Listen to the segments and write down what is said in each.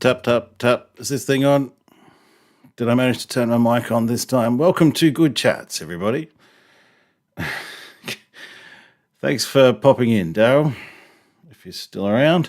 tap, tap, tap. Is this thing on? Did I manage to turn my mic on this time? Welcome to Good Chats, everybody. Thanks for popping in, Daryl, if you're still around.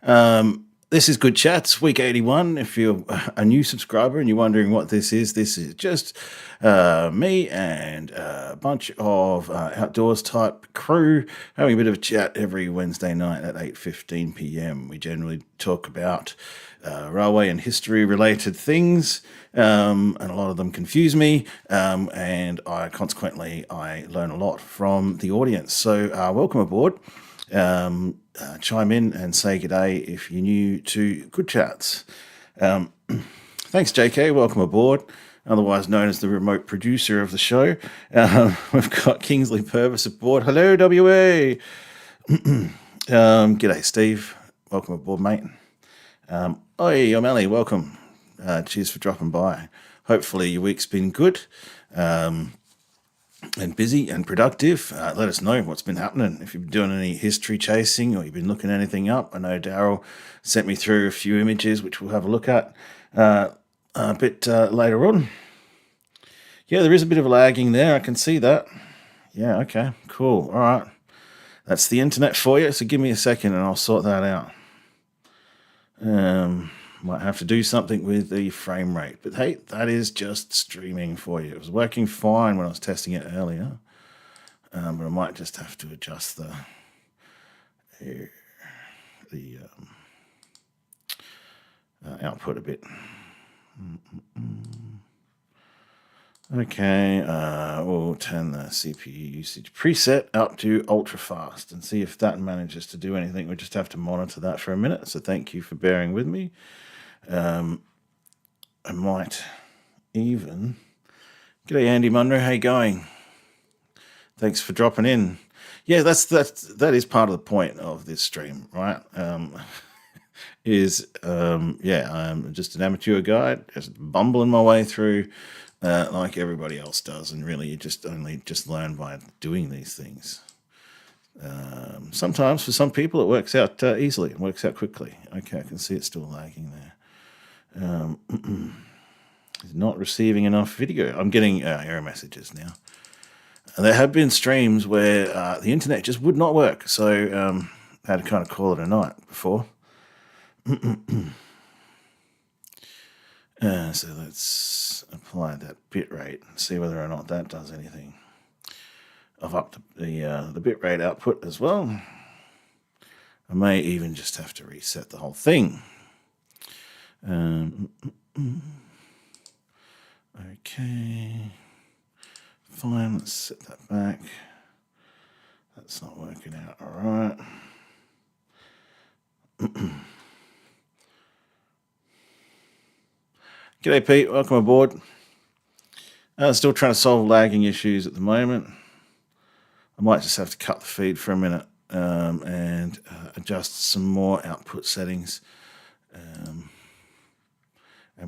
This is Good Chats, week 81. If you're a new subscriber and you're wondering what this is just me and a bunch of outdoors type crew having a bit of a chat every Wednesday night at 8:15 p.m. We generally talk about railway and history related things, and a lot of them confuse me, and I learn a lot from the audience. So welcome aboard. Chime in and say g'day if you're new to Good Chats. Thanks, JK. Welcome aboard, otherwise known as the remote producer of the show. We've got Kingsley Purvis aboard. Hello, WA. G'day, Steve. Welcome aboard, mate. Oi, O'Malley. Welcome. Cheers for dropping by. Hopefully your week's been good. And busy and productive. Let us know what's been happening. If you've been doing any history chasing or you've been looking anything up. I know Daryl sent me through a few images, which we'll have a look at a bit later on. Yeah, there is a bit of lagging there. I can see that. Yeah, okay, cool. All right. That's the internet for you. So give me a second and I'll sort that out. Might have to do something with the frame rate. But hey, that is just streaming for you. It was working fine when I was testing it earlier. But I might just have to adjust the output a bit. Okay, we'll turn the CPU usage preset up to ultra fast and see if that manages to do anything. We just have to monitor that for a minute. So thank you for bearing with me. I might even... G'day, Andy Munro. How you going? Thanks for dropping in. Yeah, that is part of the point of this stream, right? I'm just an amateur guy, just bumbling my way through like everybody else does, and really you just learn by doing these things. Sometimes for some people it works out easily and works out quickly. Okay, I can see it's still lagging there. Not receiving enough video. I'm getting error messages now. There have been streams where the internet just would not work, so I had to kind of call it a night before. So let's apply that bit rate and see whether or not that does anything. I've upped the bit rate output as well. I may even just have to reset the whole thing. Okay, fine, let's set that back. That's not working out all right. G'day, Pete, welcome aboard. Still trying to solve lagging issues at the moment. I might just have to cut the feed for a minute and adjust some more output settings. And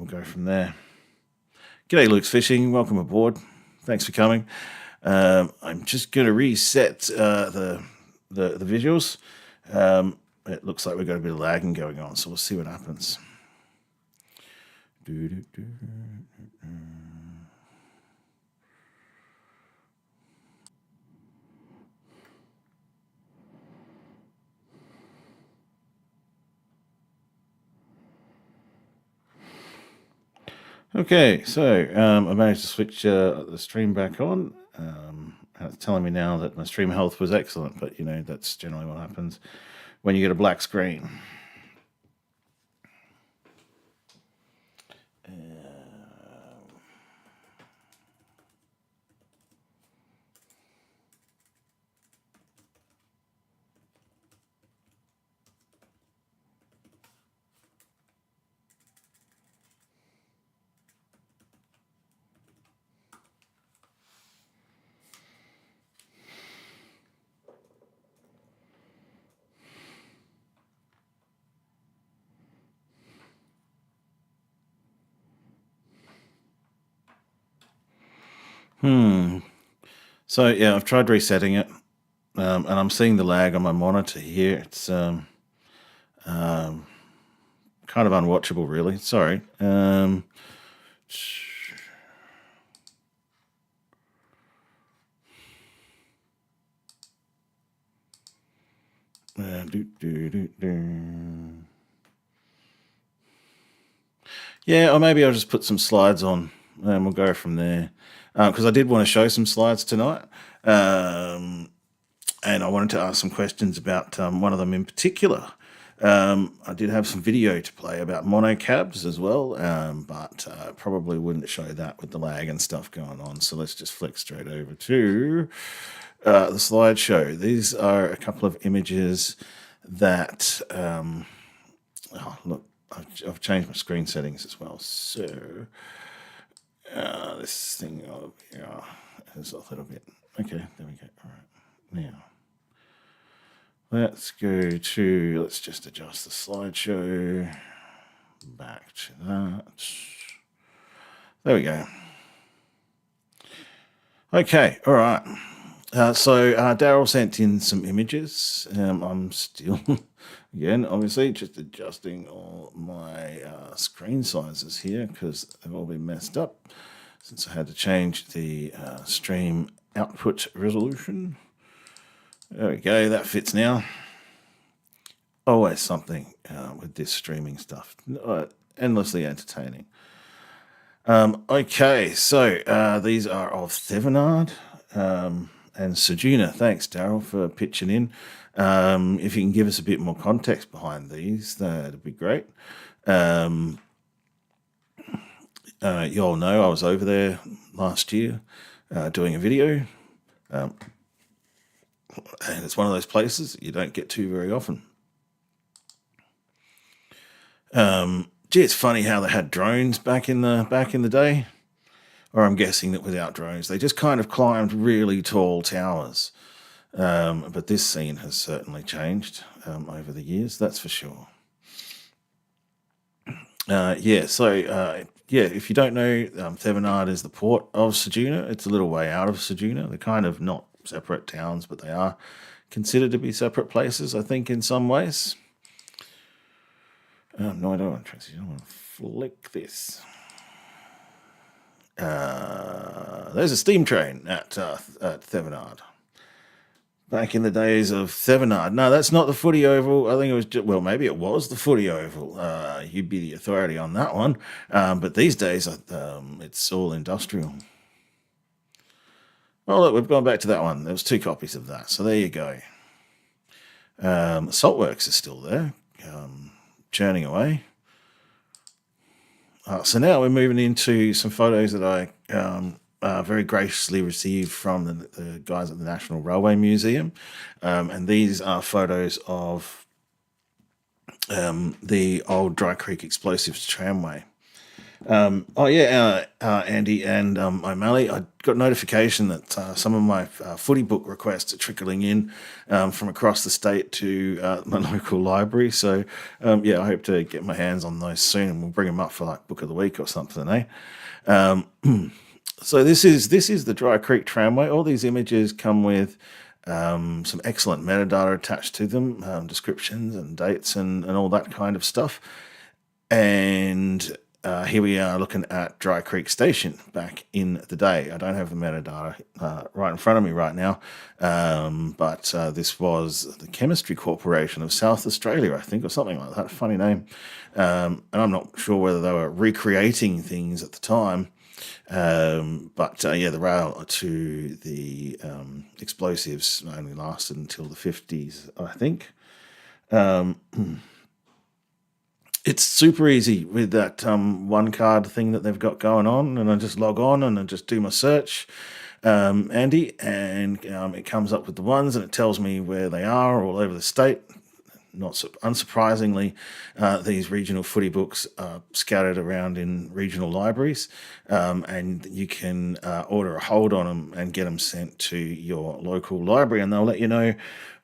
we'll go from there. G'day, Luke's Fishing. Welcome aboard. Thanks for coming. I'm just going to reset the visuals. It looks like we've got a bit of lagging going on, so we'll see what happens. Okay, so I managed to switch the stream back on. It's telling me now that my stream health was excellent, but you know, that's generally what happens when you get a black screen. So yeah, I've tried resetting it, and I'm seeing the lag on my monitor here. It's kind kind of unwatchable, really. Sorry. Yeah, or maybe I'll just put some slides on and we'll go from there. Because I did want to show some slides tonight. And I wanted to ask some questions about one of them in particular. I did have some video to play about monocabs as well, but probably wouldn't show that with the lag and stuff going on. So let's just flick straight over to the slideshow. These are a couple of images that, look, I've changed my screen settings as well. So this thing over here is a little bit. Okay, there we go. All right, now. Let's just adjust the slideshow back to that. There we go. Okay, all right. So Daryl sent in some images. I'm still, again, obviously, just adjusting all my screen sizes here because they've all been messed up since I had to change the stream output resolution. There we go, that fits now. Always something with this streaming stuff. Endlessly entertaining. Okay, so these are of Thevenard and Sejuna. Thanks, Daryl, for pitching in. If you can give us a bit more context behind these, that'd be great. You all know I was over there last year doing a video. And it's one of those places you don't get to very often. It's funny how they had drones back in the day, or I'm guessing that without drones they just kind of climbed really tall towers. But this scene has certainly changed over the years, that's for sure. If you don't know, Thevenard is the port of Sejuna. It's a little way out of Sejuna. They're kind of not separate towns, but they are considered to be separate places, I think, in some ways. No, I don't want to transition. I want to flick this. There's a steam train at Thevenard. Back in the days of Thevenard. No, that's not the footy oval. I think it was, maybe it was the footy oval. You'd be the authority on that one. But these days, it's all industrial. Oh, look, we've gone back to that one. There was 2 copies of that. So there you go. Saltworks is still there, churning away. So now we're moving into some photos that I very graciously received from the guys at the National Railway Museum. And these are photos of the old Dry Creek Explosives tramway. Andy and O'Malley, I got notification that some of my footy book requests are trickling in from across the state to my local library. So, I hope to get my hands on those soon, and we'll bring them up for like Book of the Week or something, eh? So this is the Dry Creek Tramway. All these images come with some excellent metadata attached to them, descriptions and dates and all that kind of stuff. And here we are looking at Dry Creek Station back in the day. I don't have the metadata right in front of me right now, but this was the Chemistry Corporation of South Australia, I think, or something like that. Funny name. And I'm not sure whether they were recreating things at the time, but the rail to the explosives only lasted until the 50s, I think. It's super easy with that one card thing that they've got going on, and I just log on and I just do my search, Andy, and it comes up with the ones and it tells me where they are all over the state. Not unsurprisingly, these regional footy books are scattered around in regional libraries, and you can order a hold on them and get them sent to your local library, and they'll let you know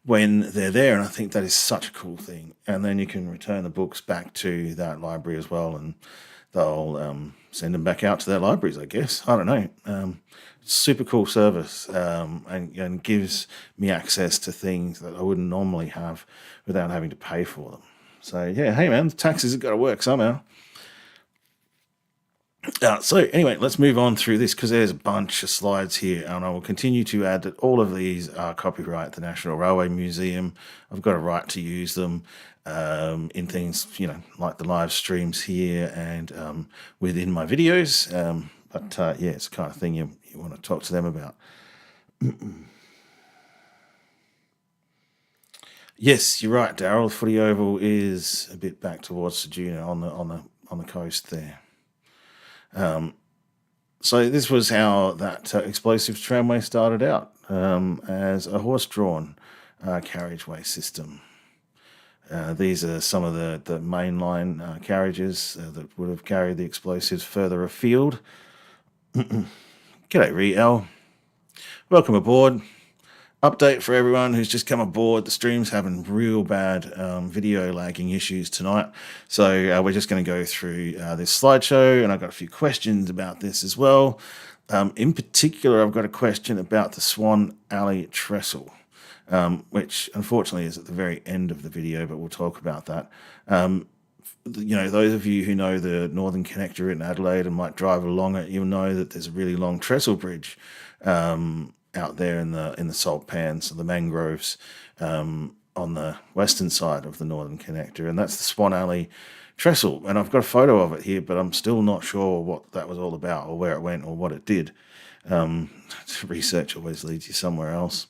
when they're there. And I think that is such a cool thing. And then you can return the books back to that library as well, and they'll send them back out to their libraries, I guess. I don't know. Super cool service, and gives me access to things that I wouldn't normally have without having to pay for them. So yeah, hey man, the taxes have got to work somehow. So anyway, let's move on through this because there's a bunch of slides here, and I will continue to add that all of these are copyright the National Railway Museum. I've got a right to use them in things, like the live streams here and within my videos. But yeah, it's the kind of thing you want to talk to them about. Yes, you're right, Daryl. The footy oval is a bit back towards Ceduna on the coast there. So this was how that explosives tramway started out, as a horse-drawn carriageway system. These are some of the mainline carriages that would have carried the explosives further afield. G'day, Re-L. Welcome aboard. Update for everyone who's just come aboard. The stream's having real bad video lagging issues tonight. So we're just going to go through this slideshow, and I've got a few questions about this as well. In particular, I've got a question about the Swan Alley trestle, which unfortunately is at the very end of the video, but we'll talk about that. Those of you who know the Northern Connector in Adelaide and might drive along it, you'll know that there's a really long trestle bridge out there in the salt pans, the mangroves, on the western side of the Northern Connector, and that's the Swan Alley trestle. And I've got a photo of it here, but I'm still not sure what that was all about or where it went or what it did. Research always leads you somewhere else.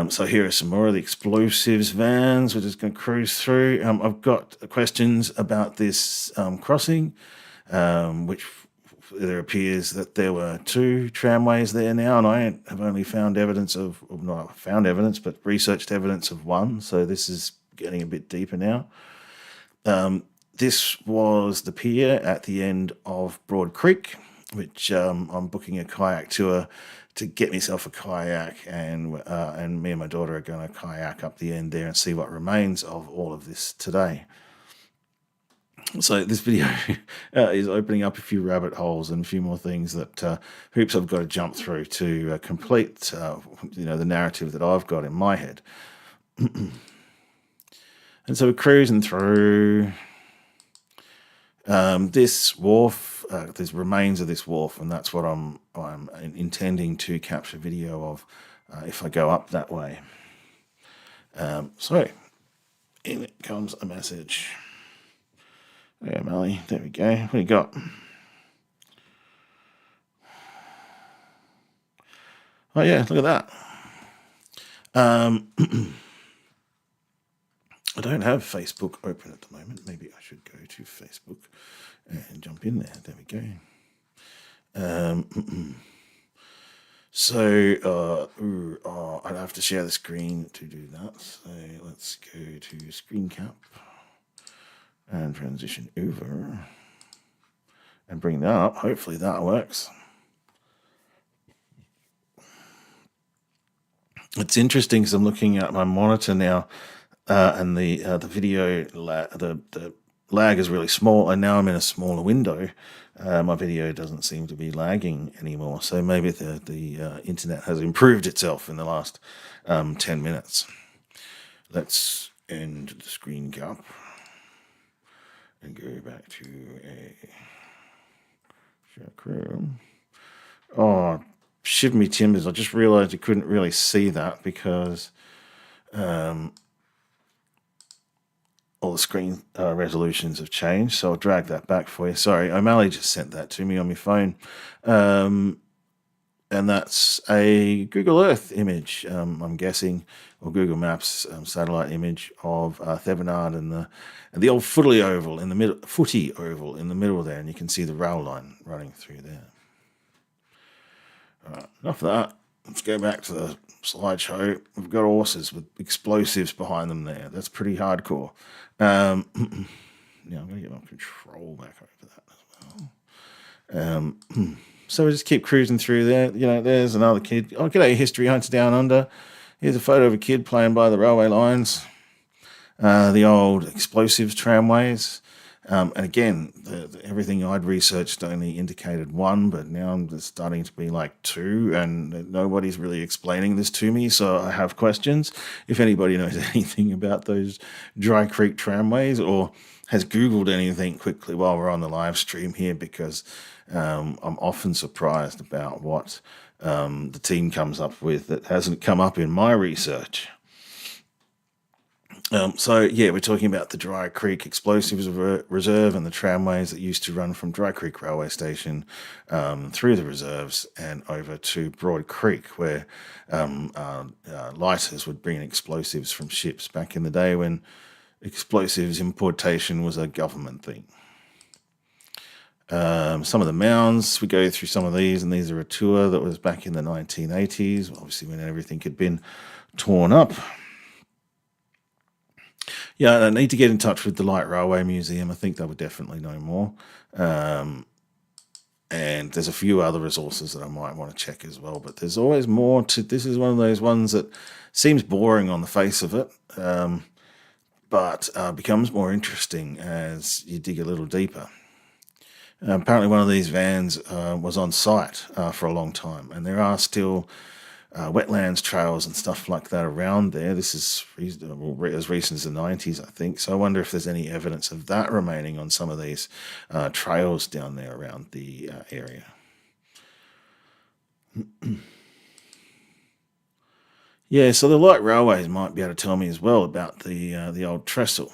So here are some more of the explosives vans. We're just going to cruise through. I've got questions about this crossing, which there appears that there were 2 tramways there now, and I have only found evidence of, well, not found evidence, but researched evidence of 1. So this is getting a bit deeper now. This was the pier at the end of Broad Creek, which I'm booking a kayak tour to get myself a kayak, and me and my daughter are going to kayak up the end there and see what remains of all of this today. So this video is opening up a few rabbit holes and a few more things that Hoops I've got to jump through to complete the narrative that I've got in my head. And so we're cruising through this wharf. There's remains of this wharf, and that's what I'm intending to capture video of if I go up that way. So in it comes a message. There, Melly. There we go. What do you got? Oh yeah, look at that. I don't have Facebook open at the moment. Maybe I should go to Facebook and jump in there. There we go. So I'd have to share the screen to do that. So let's go to screen cap and transition over and bring that up. Hopefully that works. It's interesting because I'm looking at my monitor now, and the video the lag is really small, and now I'm in a smaller window. My video doesn't seem to be lagging anymore, so maybe the internet has improved itself in the last 10 minutes. Let's end the screen cap and go back to a check room. Oh, shiv me timbers. I just realized you couldn't really see that because all the screen resolutions have changed. So I'll drag that back for you. Sorry, O'Malley just sent that to me on my phone. And that's a Google Earth image, I'm guessing, or Google Maps satellite image of Thevenard and the old footy oval in the middle there, and you can see the rail line running through there. All right, enough of that. Let's go back to the slideshow. We've got horses with explosives behind them there. That's pretty hardcore. Now I'm going to get my control back over that as well. So we just keep cruising through there. There's another kid. Oh, g'day, History Hunts Down Under. Here's a photo of a kid playing by the railway lines. The old explosives tramways. And again, everything I'd researched only indicated one, but now I'm starting to be like two, and nobody's really explaining this to me, so I have questions. If anybody knows anything about those Dry Creek tramways or has Googled anything quickly while we're on the live stream here, because I'm often surprised about what the team comes up with that hasn't come up in my research. So, yeah, we're talking about the Dry Creek Explosives Reserve and the tramways that used to run from Dry Creek Railway Station through the reserves and over to Broad Creek, where lighters would bring in explosives from ships back in the day when explosives importation was a government thing. Some of the mounds, we go through some of these, and these are a tour that was back in the 1980s, obviously when everything had been torn up. Yeah, I need to get in touch with the Light Railway Museum. I think they would definitely know more. And there's a few other resources that I might want to check as well. But there's always more to. This is one of those ones that seems boring on the face of it, but becomes more interesting as you dig a little deeper. Apparently, one of these vans was on site for a long time, and there are still wetlands trails and stuff like that around there. This is as recent as the 90s, I think. So I wonder if there's any evidence of that remaining on some of these trails down there around the area. Yeah, so the light railways might be able to tell me as well about the old trestle.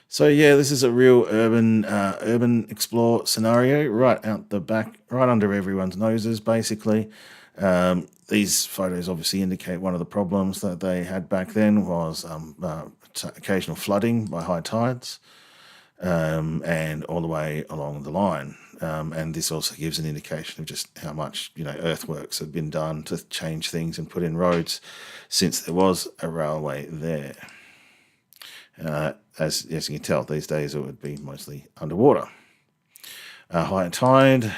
So yeah, this is a real urban explore scenario right out the back, right under everyone's noses, basically. These photos obviously indicate one of the problems that they had back then was occasional flooding by high tides, and all the way along the line. And this also gives an indication of just how much earthworks have been done to change things and put in roads since there was a railway there. As you can tell, these days it would be mostly underwater. High tide.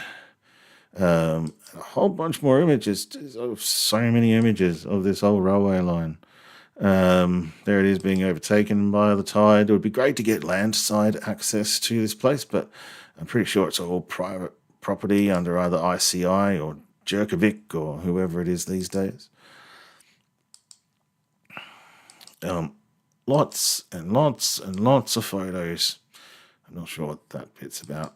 A whole bunch more images. So many images of this old railway line. There it is being overtaken by the tide. It would be great to get landside access to this place, but I'm pretty sure it's all private property under either ICI or Jerkovic or whoever it is these days. Lots and lots and lots of photos. I'm not sure what that bit's about.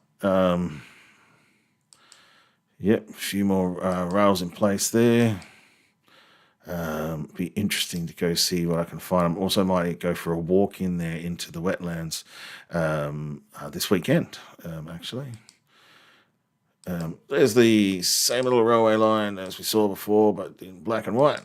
Yep, a few more rails in place there. Be interesting to go see what I can find. I also might go for a walk in there into the wetlands this weekend, actually. There's the same little railway line as we saw before, but in black and white.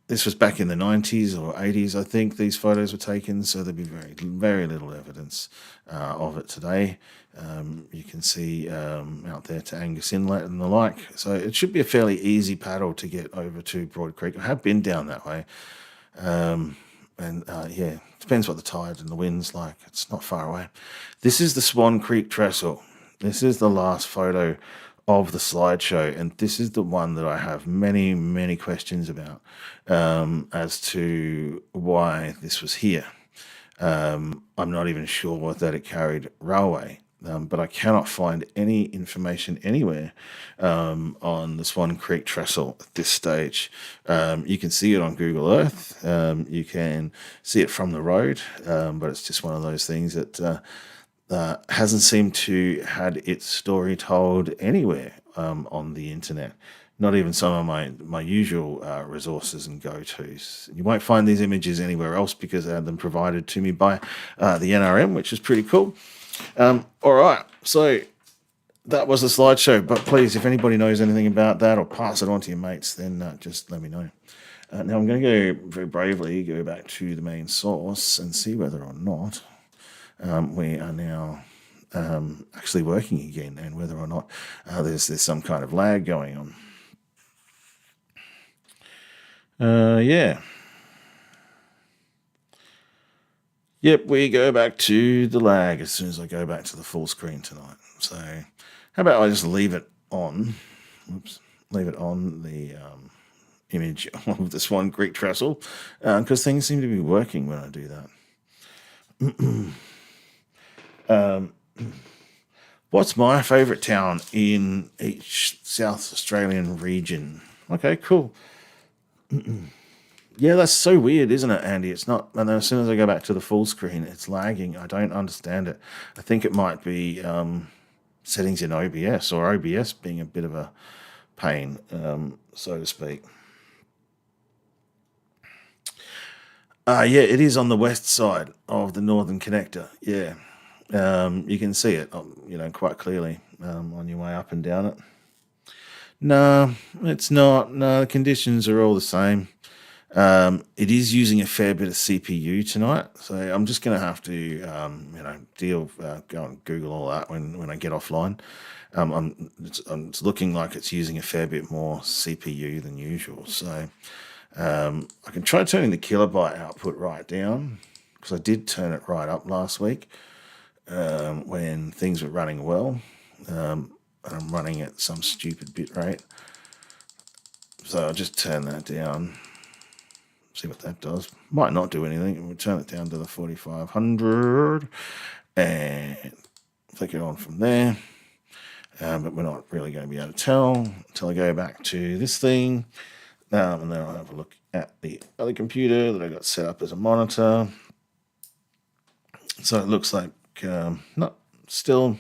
This was back in the 90s or 80s, I think, these photos were taken, so there'd be very, very little evidence of it today. You can see out there to Angus Inlet and the like. So it should be a fairly easy paddle to get over to Broad Creek. I have been down that way. Yeah, depends what the tide and the wind's like. It's not far away. This is the Swan Creek Trestle. This is the last photo of the slideshow, and this is the one that I have many, many questions about as to why this was here. I'm not even sure that it carried railway, but I cannot find any information anywhere on the Swan Creek Trestle at this stage. You can see it on Google Earth. You can see it from the road, but it's just one of those things that hasn't seemed to had its story told anywhere on the internet. Not even some of my usual resources and go-tos. You won't find these images anywhere else because I had them provided to me by the NRM, which is pretty cool. All right, so that was the slideshow. But please, if anybody knows anything about that or pass it on to your mates, then just let me know. Now I'm going to go very bravely go back to the main source and see whether or not we are now actually working again, and whether or not there's some kind of lag going on. Yeah. Yep, we go back to the lag as soon as I go back to the full screen tonight. So how about I just leave it on? Oops. Leave it on the image of this one Greek trestle, because things seem to be working when I do that. What's my favourite town in each South Australian region? Okay, cool. Yeah, that's so weird, isn't it, Andy? It's not, and then as soon as I go back to the full screen, it's lagging. I don't understand it. I think it might be settings in OBS, or OBS being a bit of a pain, so to speak. Yeah, it is on the west side of the Northern Connector. Yeah, you can see it, quite clearly on your way up and down it. No, it's not. No, the conditions are all the same. It is using a fair bit of CPU tonight, so I'm just going to have to, go and Google all that when I get offline. It's looking like it's using a fair bit more CPU than usual, so I can try turning the kilobyte output right down, because I did turn it right up last week when things were running well. I'm running at some stupid bit rate, so I'll just turn that down. See what that does. Might not do anything. We'll turn it down to the 4500 and flick it on from there. But we're not really going to be able to tell until I go back to this thing. And then I'll have a look at the other computer that I got set up as a monitor. So it looks like still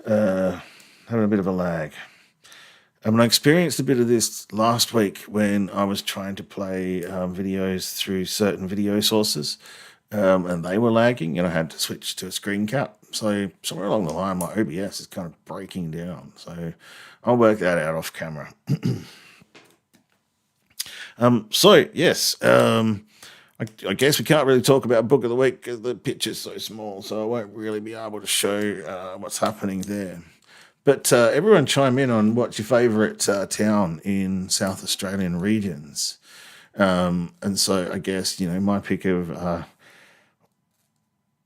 having a bit of a lag. And I experienced a bit of this last week when I was trying to play videos through certain video sources, and they were lagging, and I had to switch to a screen cap. So somewhere along the line, my OBS is kind of breaking down. So I'll work that out off camera. So yes, I guess we can't really talk about Book of the Week because the picture's so small, so I won't really be able to show what's happening there. But everyone chime in on what's your favourite town in South Australian regions. And so I guess, my pick of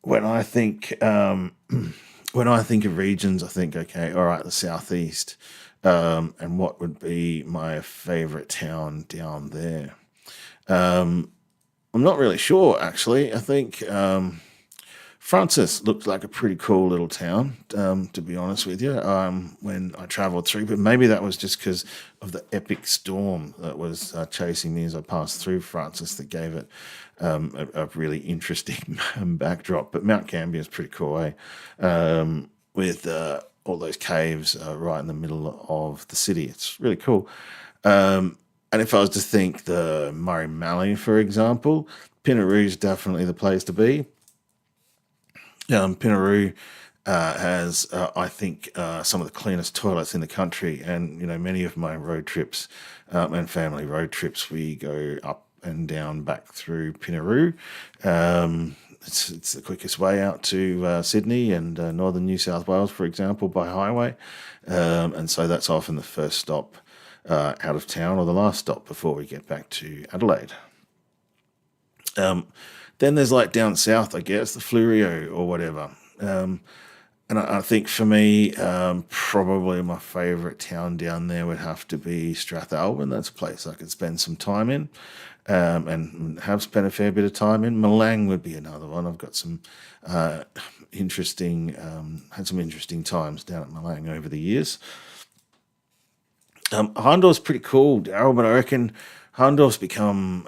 when I think of regions, I think, okay, all right, the southeast. And what would be my favourite town down there? I'm not really sure, actually. I think Francis looked like a pretty cool little town, to be honest with you, when I travelled through. But maybe that was just because of the epic storm that was chasing me as I passed through Francis that gave it a really interesting backdrop. But Mount Gambier is pretty cool, with all those caves right in the middle of the city. It's really cool. And if I was to think the Murray Mallee, for example, Pinaroo is definitely the place to be. Pinaroo has, I think, some of the cleanest toilets in the country, and many of my road trips and family road trips, we go up and down back through Pinaroo. It's the quickest way out to Sydney and northern New South Wales, for example, by highway, and so that's often the first stop out of town, or the last stop before we get back to Adelaide. Then there's like down south, I guess, the Fleurieu or whatever. And I think for me, probably my favourite town down there would have to be Strathalbyn. That's a place I could spend some time in, and have spent a fair bit of time in. Malang would be another one. I've got some had some interesting times down at Malang over the years. Hahndorf's pretty cool, Daryl, but I reckon Hahndorf's become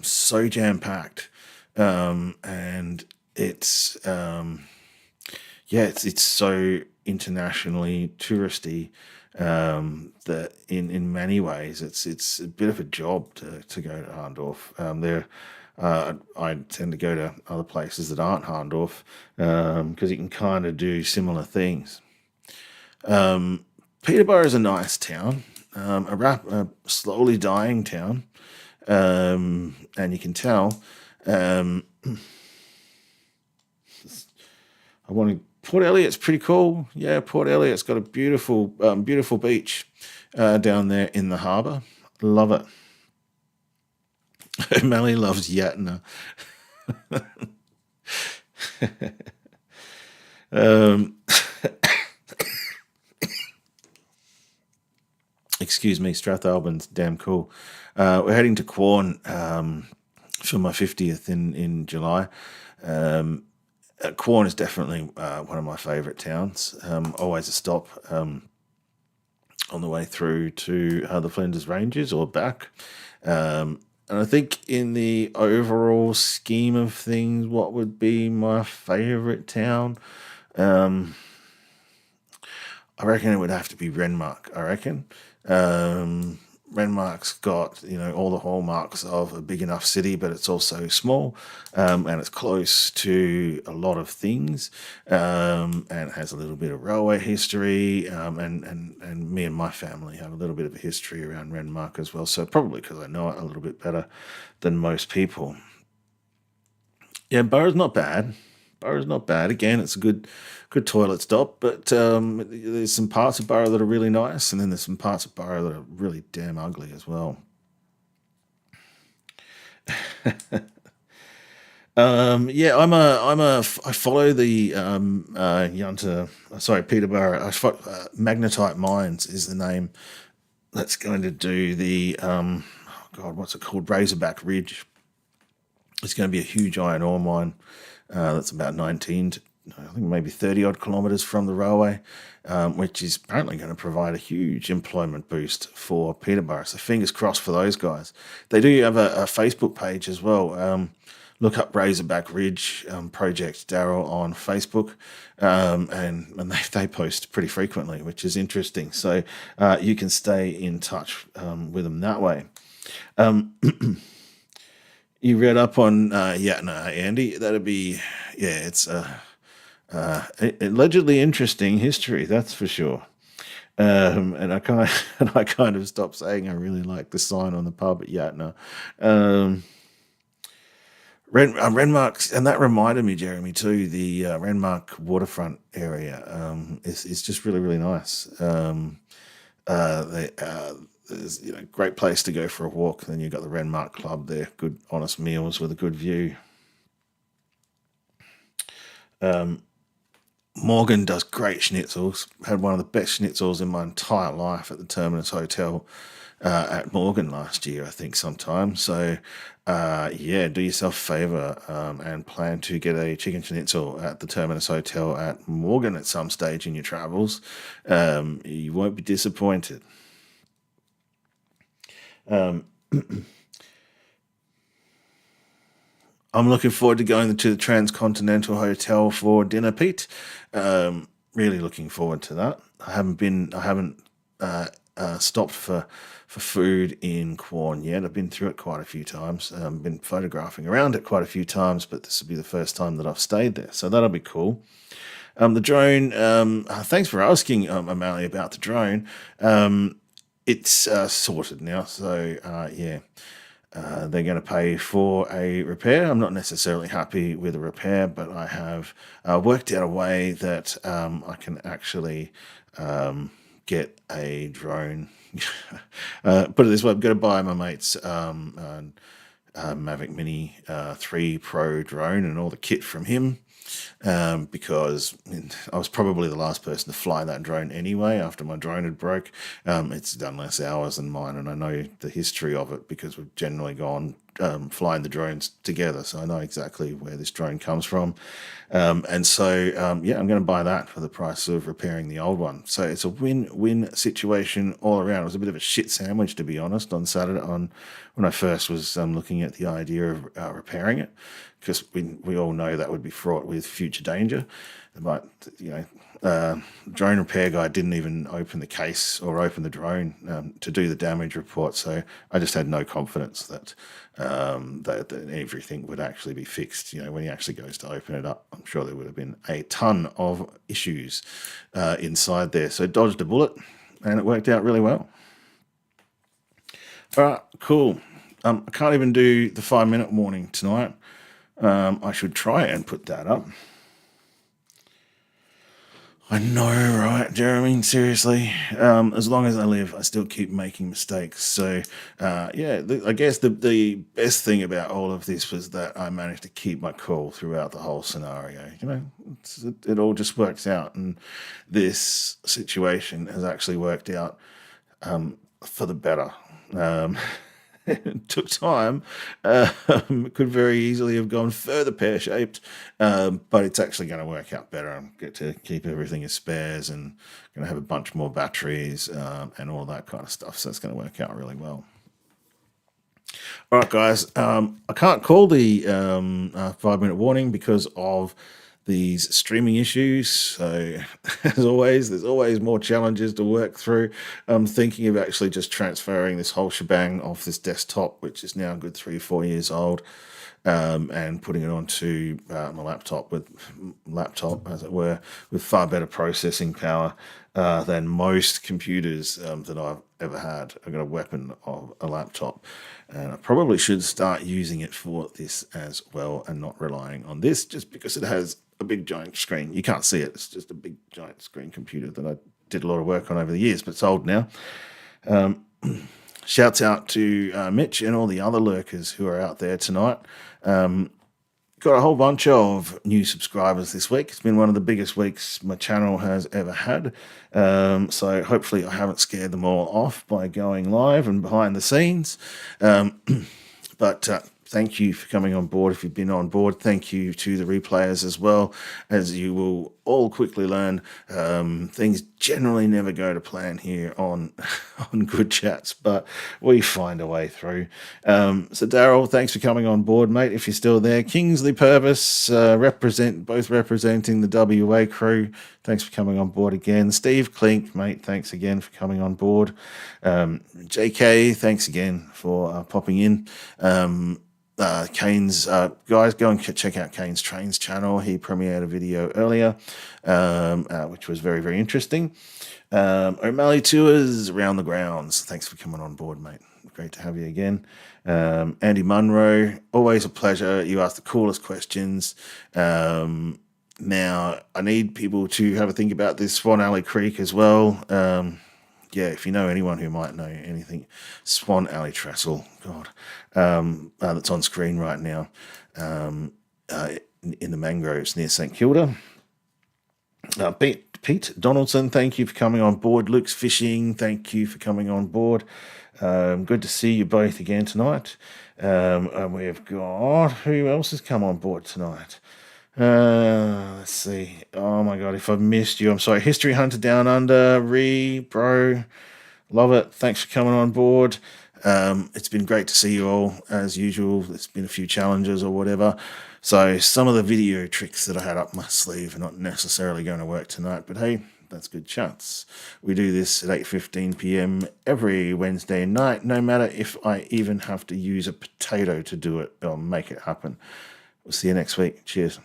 so jam-packed. And it's it's so internationally touristy that in many ways it's a bit of a job to go to Hahndorf. I tend to go to other places that aren't Hahndorf because you can kind of do similar things. Peterborough is a nice town, a slowly dying town, and you can tell. I want to. Port Elliott's pretty cool. Yeah, Port Elliott's got a beautiful, beautiful beach down there in the harbour. Love it. Melly loves Yatna. Excuse me, Strathalbyn's damn cool. We're heading to Quorn for my 50th in July. Quorn is definitely one of my favourite towns. Always a stop on the way through to the Flinders Ranges or back. And I think in the overall scheme of things, what would be my favourite town? I reckon it would have to be Renmark. I reckon Renmark's got all the hallmarks of a big enough city, but it's also small, and it's close to a lot of things, and it has a little bit of railway history, and me and my family have a little bit of a history around Renmark as well. So probably because I know it a little bit better than most people. Yeah, Borough's not bad. Borough's not bad. Again, it's a good toilet stop, but there's some parts of Borough that are really nice, and then there's some parts of Borough that are really damn ugly as well. Yeah, I follow the Peterborough. Magnetite Mines is the name that's going to do the God, what's it called? Razorback Ridge. It's going to be a huge iron ore mine that's about 19 to I think maybe 30 odd kilometres from the railway, which is apparently going to provide a huge employment boost for Peterborough. So fingers crossed for those guys. They do have a Facebook page as well. Look up Razorback Ridge Project Darryl on Facebook, and they post pretty frequently, which is interesting. So you can stay in touch with them that way. You read up on Andy? That'd be it's allegedly interesting history, that's for sure. And I kind of stopped saying I really like the sign on the pub at Yatna. Renmark, and that reminded me, Jeremy, too. The Renmark waterfront area is just really, really nice. There's great place to go for a walk. Then you've got the Renmark Club there, good honest meals with a good view. Morgan does great schnitzels. Had one of the best schnitzels in my entire life at the Terminus Hotel at Morgan last year, I think, sometime. So, do yourself a favour and plan to get a chicken schnitzel at the Terminus Hotel at Morgan at some stage in your travels. You won't be disappointed. I'm looking forward to going to the Transcontinental Hotel for dinner, Pete. Really looking forward to that. I haven't stopped for food in Quorn yet. I've been through it quite a few times. Been photographing around it quite a few times, but this will be the first time that I've stayed there, so that'll be cool. The drone. Thanks for asking, Amalie, about the drone. It's sorted now, so they're going to pay for a repair. I'm not necessarily happy with the repair, but I have worked out a way that I can actually get a drone. Put it this way, I'm going to buy my mate's Mavic Mini 3 Pro drone and all the kit from him. Because I was probably the last person to fly that drone anyway after my drone had broke. It's done less hours than mine, and I know the history of it because we've generally gone flying the drones together, so I know exactly where this drone comes from. I'm going to buy that for the price of repairing the old one. So it's a win-win situation all around. It was a bit of a shit sandwich, to be honest, on Saturday when I first was looking at the idea of repairing it, because we all know that would be fraught with future danger. But drone repair guy didn't even open the case or open the drone to do the damage report. So I just had no confidence that everything would actually be fixed. When he actually goes to open it up, I'm sure there would have been a ton of issues inside there. So dodged a bullet, and it worked out really well. All right, cool. I can't even do the 5-minute warning tonight. I should try and put that up. I know, right, Jeremy? Seriously. As long as I live, I still keep making mistakes. So, I guess the best thing about all of this was that I managed to keep my cool throughout the whole scenario. It all just works out, and this situation has actually worked out for the better. It took time. It could very easily have gone further pear-shaped, but it's actually going to work out better. I'm going to keep everything as spares and going to have a bunch more batteries and all that kind of stuff. So it's going to work out really well. All right, guys. I can't call the 5-minute warning because of these streaming issues. So, as always, there's always more challenges to work through. I'm thinking of actually just transferring this whole shebang off this desktop, which is now a good 3 or 4 years old, and putting it onto my laptop, as it were, with far better processing power than most computers that I've ever had. I've got a weapon of a laptop, and I probably should start using it for this as well and not relying on this just because it has a big giant screen. You can't see it. It's just a big giant screen computer that I did a lot of work on over the years, but it's old now. Shouts out to Mitch and all the other lurkers who are out there tonight. Got a whole bunch of new subscribers this week. It's been one of the biggest weeks my channel has ever had. So hopefully I haven't scared them all off by going live and behind the scenes. But thank you for coming on board if you've been on board. Thank you to the replayers as well. As you will all quickly learn, things generally never go to plan here on Good Chats, but we find a way through. So Daryl, thanks for coming on board, mate, if you're still there. Kingsley Purvis, representing the WA crew. Thanks for coming on board again. Steve Klink, mate, thanks again for coming on board. JK, thanks again for popping in. Kane's guys, go and check out Kane's Trains channel. He premiered a video earlier, which was very, very interesting. O'Malley Tours around the grounds. Thanks for coming on board, mate. Great to have you again. Andy Munro, always a pleasure. You ask the coolest questions. Now, I need people to have a think about this Swan Alley Creek as well. Yeah, if you know anyone who might know anything, Swan Alley Trestle, God, that's on screen right now in the mangroves near St Kilda. Pete Donaldson, thank you for coming on board. Luke's Fishing, thank you for coming on board. Good to see you both again tonight. And we've got, who else has come on board tonight? Let's see. Oh my God, if I've missed you, I'm sorry. History Hunter Down Under, bro, love it. Thanks for coming on board. It's been great to see you all as usual. There's been a few challenges or whatever. So some of the video tricks that I had up my sleeve are not necessarily going to work tonight, but hey, that's good chance. We do this at 8:15 p.m. every Wednesday night, no matter if I even have to use a potato to do it. I'll make it happen. We'll see you next week. Cheers.